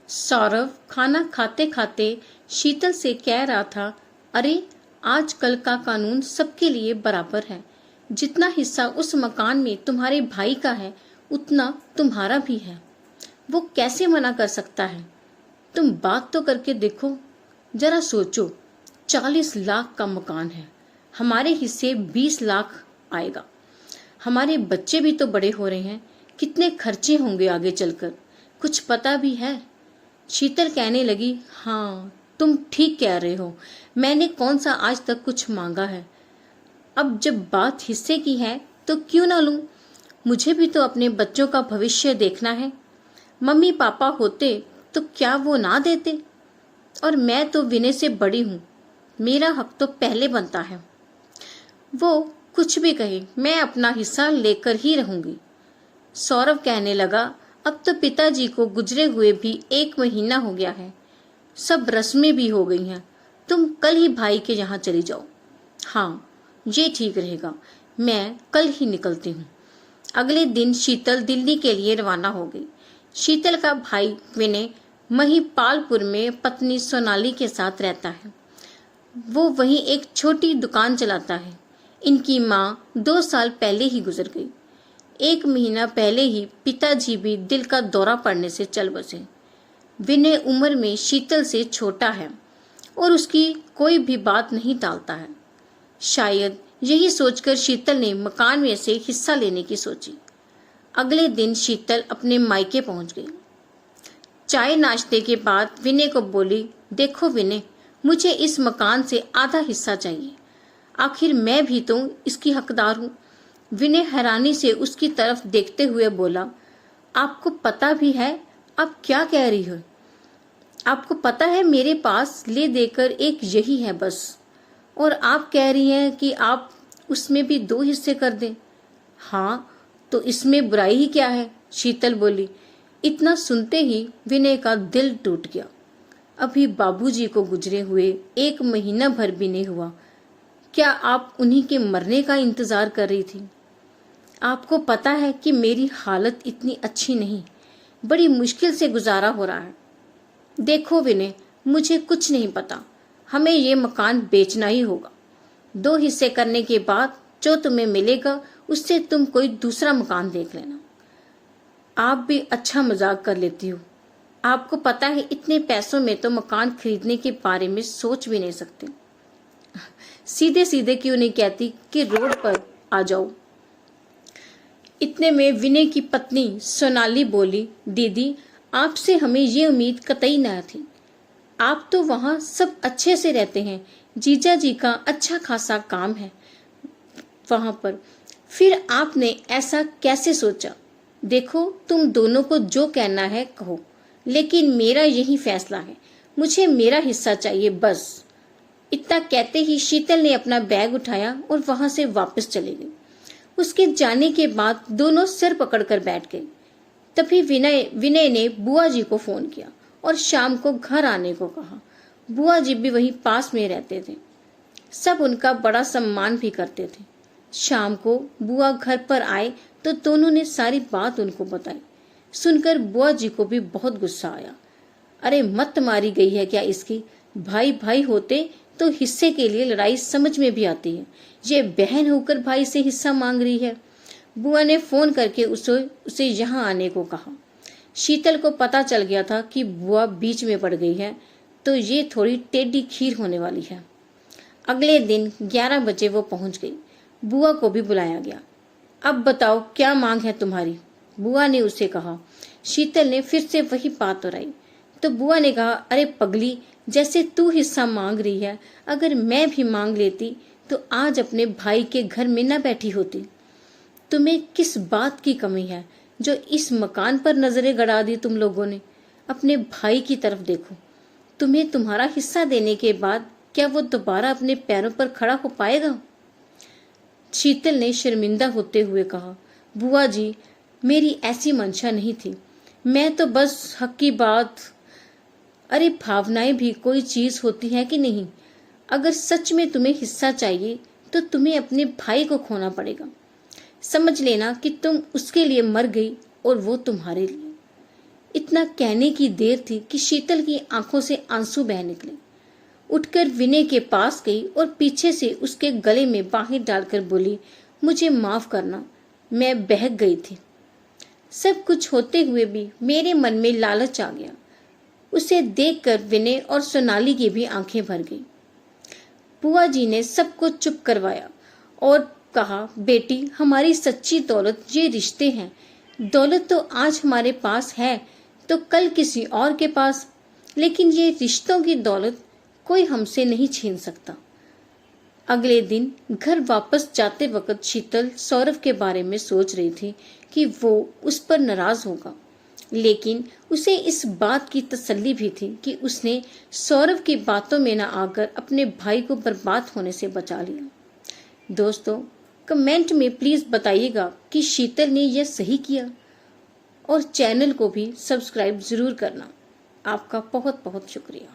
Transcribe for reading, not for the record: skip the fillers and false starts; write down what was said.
सौरभ खाना खाते खाते शीतल से कह रहा था, अरे आजकल का कानून सबके लिए बराबर है। जितना हिस्सा उस मकान में तुम्हारे भाई का है उतना तुम्हारा भी है। वो कैसे मना कर सकता है? तुम बात तो करके देखो। जरा सोचो, 40 लाख का मकान है, हमारे हिस्से 20 लाख आएगा। हमारे बच्चे भी तो बड़े हो रहे हैं, कितने खर्चे होंगे आगे चलकर, कुछ पता भी है? शीतल कहने लगी, हाँ तुम ठीक कह रहे हो, मैंने कौन सा आज तक कुछ मांगा है। अब जब बात हिस्से की है तो क्यों ना लूं? मुझे भी तो अपने बच्चों का भविष्य देखना है। मम्मी पापा होते तो क्या वो ना देते? और मैं तो विनय से बड़ी हूँ, मेरा हक तो पहले बनता है। वो कुछ भी कहे, मैं अपना हिस्सा लेकर ही रहूंगी। सौरभ कहने लगा, अब तो पिताजी को गुजरे हुए भी 1 महीना हो गया है, सब रस्में भी हो गई हैं। तुम कल ही भाई के यहाँ चली जाओ। हाँ, ये ठीक रहेगा, मैं कल ही निकलती हूँ। अगले दिन शीतल दिल्ली के लिए रवाना हो गई। शीतल का भाई विनय महिपालपुर में पत्नी सोनाली के साथ रहता है। वो वहीं एक छोटी दुकान चलाता है। इनकी माँ 2 साल पहले ही गुजर गई। 1 महीना पहले ही पिताजी भी दिल का दौरा पड़ने से चल बसे। विनय उम्र में शीतल से छोटा है और उसकी कोई भी बात नहीं टालता है। शायद यही सोचकर शीतल ने मकान में से हिस्सा लेने की सोची। अगले दिन शीतल अपने मायके पहुंच गई। चाय नाश्ते के बाद विनय को बोली, देखो विनय, मुझे इस मकान से आधा हिस्सा चाहिए, आखिर मैं भी तो इसकी हकदार हूँ। विनय हैरानी से उसकी तरफ देखते हुए बोला, आपको पता भी है आप क्या कह रही हो? आपको पता है मेरे पास ले देकर एक यही है बस, और आप कह रही हैं कि आप उसमें भी 2 हिस्से कर दें। हाँ, तो इसमें बुराई ही क्या है? शीतल बोली। इतना सुनते ही विनय का दिल टूट गया। अभी बाबूजी को गुजरे हुए 1 महीना भर भी नहीं हुआ। क्या आप उन्हीं के मरने का इंतजार कर रही थी? आपको पता है कि मेरी हालत इतनी अच्छी नहीं, बड़ी मुश्किल से गुजारा हो रहा है। देखो विनय, मुझे कुछ नहीं पता, हमें ये मकान बेचना ही होगा। 2 हिस्से करने के बाद जो तुम्हें मिलेगा उससे तुम कोई दूसरा मकान देख लेना। आप भी अच्छा मजाक कर लेती हो। आपको पता है इतने पैसों में तो मकान खरीदने के बारे में सोच भी नहीं सकते। सीधे सीधे क्यों नहीं कहती कि रोड पर आ जाओ? इतने में विनय की पत्नी सोनाली बोली, दीदी आपसे हमें ये उम्मीद कतई न थी। आप तो वहाँ सब अच्छे से रहते हैं, जीजा जी का अच्छा खासा काम है वहां पर, फिर आपने ऐसा कैसे सोचा? देखो तुम दोनों को जो कहना है कहो, लेकिन मेरा यही फैसला है, मुझे मेरा हिस्सा चाहिए बस। इतना कहते ही शीतल ने अपना बैग उठाया और वहां से वापस चली गई। उसके जाने के बाद दोनों सिर पकड़कर बैठ गए। तभी विनय ने बुआ जी को फोन किया और शाम को घर आने को कहा। बुआ जी भी वहीं पास में रहते थे, सब उनका बड़ा सम्मान भी करते थे। शाम को बुआ घर पर आए तो दोनों ने सारी बात उनको बताई। सुनकर बुआ जी को भी बहुत गुस्सा आया। अरे मत मारी गई है क्या इसकी? भाई भाई होते तो हिस्से के लिए लड़ाई समझ में भी आती है, ये बहन होकर भाई से हिस्सा मांग रही है। बुआ ने फोन करके उसे यहाँ आने को कहा। शीतल को पता चल गया था कि बुआ बीच में पड़ गई है तो ये थोड़ी टेढ़ी खीर होने वाली है। अगले दिन 11 बजे वो पहुंच गई। बुआ को भी बुलाया गया। अब बताओ क्या मांग है तुम्हारी? बुआ ने उसे कहा। शीतल ने फिर से वही बात दोहराई तो बुआ ने कहा, अरे पगली, जैसे तू हिस्सा मांग रही है, अगर मैं भी मांग लेती तो आज अपने भाई के घर में न बैठी होती। तुम्हें किस बात की कमी है जो इस मकान पर नजरें गड़ा दी तुम लोगों ने? अपने भाई की तरफ देखो। तुम्हें तुम्हारा हिस्सा देने के बाद क्या वो दोबारा अपने पैरों पर खड़ा हो पाएगा? शीतल ने शर्मिंदा होते हुए कहा, बुआ जी, मेरी ऐसी मंशा नहीं थी, मैं तो बस हक की बात। अरे भावनाएं भी कोई चीज होती है कि नहीं? अगर सच में तुम्हें हिस्सा चाहिए तो तुम्हें अपने भाई को खोना पड़ेगा। समझ लेना कि तुम उसके लिए मर गई और वो तुम्हारे लिए। इतना कहने की देर थी कि शीतल की आंखों से आंसू बह निकले। उठकर विनय के पास गई और पीछे से उसके गले में बाहें डालकर बोली, मुझे माफ करना, मैं बहक गई थी। सब कुछ होते हुए भी मेरे मन में लालच आ गया। उसे देखकर विनय और सोनाली की भी आंखें भर गई। बुआ जी ने सबको चुप करवाया और कहा, बेटी, हमारी सच्ची दौलत ये रिश्ते हैं। दौलत तो आज हमारे पास है तो कल किसी और के पास, लेकिन ये रिश्तों की दौलत कोई हमसे नहीं छीन सकता। अगले दिन घर वापस जाते वक्त शीतल सौरभ के बारे में सोच रही थी कि वो उस पर नाराज होगा, लेकिन उसे इस बात की तसल्ली भी थी कि उसने सौरभ की बातों में न आकर अपने भाई को बर्बाद होने से बचा लिया। दोस्तों, कमेंट में प्लीज बताइएगा कि शीतल ने यह सही किया, और चैनल को भी सब्सक्राइब जरूर करना। आपका बहुत बहुत शुक्रिया।